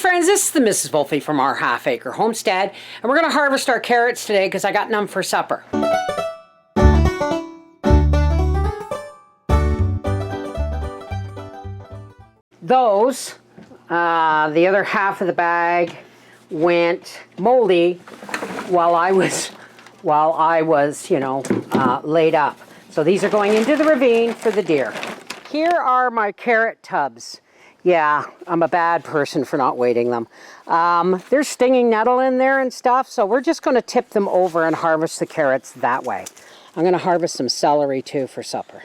friends, this is the Mrs. Wolfie from our half-acre homestead, and we're going to harvest our carrots today because I got none for supper. Those, the other half of the bag went moldy while I was, laid up. So these are going into the ravine for the deer. Here are my carrot tubs. Yeah, I'm a bad person for not weighting them. There's stinging nettle in there and stuff, so we're just going to tip them over and harvest the carrots that way. I'm going to harvest some celery too for supper.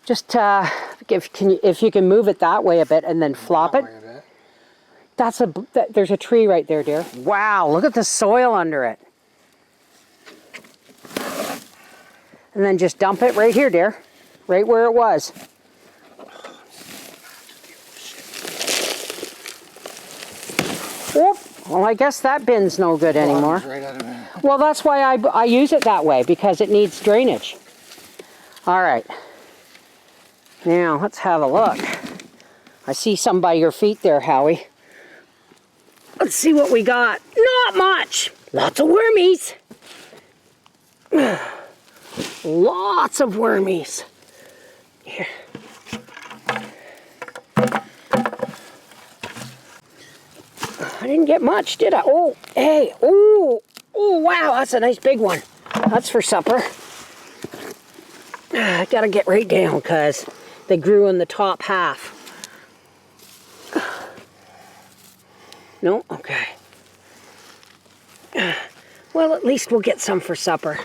Just if you can move it that way a bit and then flop it. There's a tree right there, dear. Wow, look at the soil under it. And then just dump it right here, dear. Right where it was. Oh, well, I guess that bin's no good anymore. Right out of it. Well, that's why I use it that way, because it needs drainage. All right. Now, let's have a look. I see some by your feet there, Howie. Let's see what we got. Not much. Lots of wormies. Lots of wormies. Here. I didn't get much, did I? Oh, hey, oh, wow, that's a nice big one. That's for supper. I gotta get right down because they grew in the top half. No? Okay. Well, at least we'll get some for supper.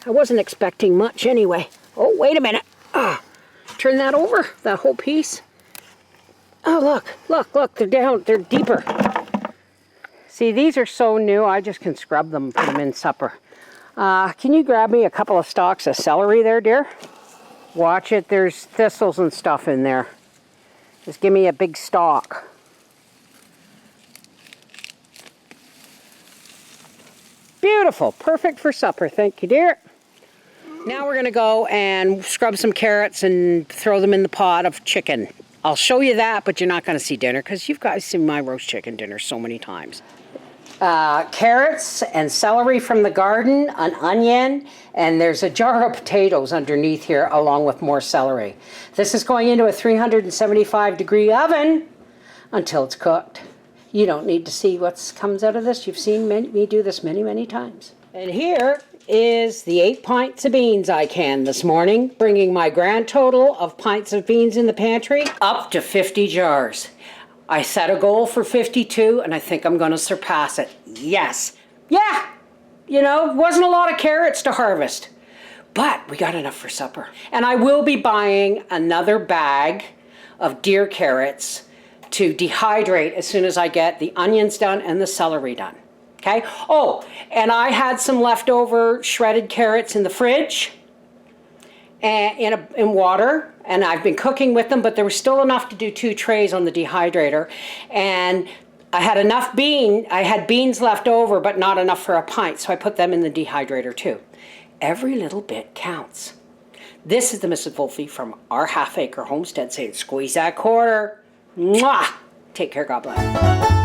I wasn't expecting much anyway. Oh, wait a minute. Turn that over, that whole piece. Oh, look, they're down, they're deeper. See, these are so new, I just can scrub them, put them in supper. Can you grab me a couple of stalks of celery there, dear? Watch it, there's thistles and stuff in there. Just give me a big stalk. Beautiful, perfect for supper, thank you, dear. Now we're gonna go and scrub some carrots and throw them in the pot of chicken. I'll show you that, but you're not gonna see dinner because you guys seen my roast chicken dinner so many times. Carrots and celery from the garden, an onion, and there's a jar of potatoes underneath here along with more celery. This is going into a 375-degree oven until it's cooked. You don't need to see what comes out of this. You've seen me do this many, many times. And here is the 8 pints of beans I canned this morning, bringing my grand total of pints of beans in the pantry up to 50 jars. I set a goal for 52, and I think I'm going to surpass it. Yes. Yeah. You know, wasn't a lot of carrots to harvest, but we got enough for supper. And I will be buying another bag of deer carrots to dehydrate as soon as I get the onions done and the celery done. Okay? Oh, and I had some leftover shredded carrots in the fridge and in water, and I've been cooking with them, but there was still enough to do 2 trays on the dehydrator. And I had I had beans left over, but not enough for a pint, so I put them in the dehydrator too. Every little bit counts. This is the Mrs. Wolfie from our half-acre homestead saying, squeeze that quarter. Mwah! Take care, God bless.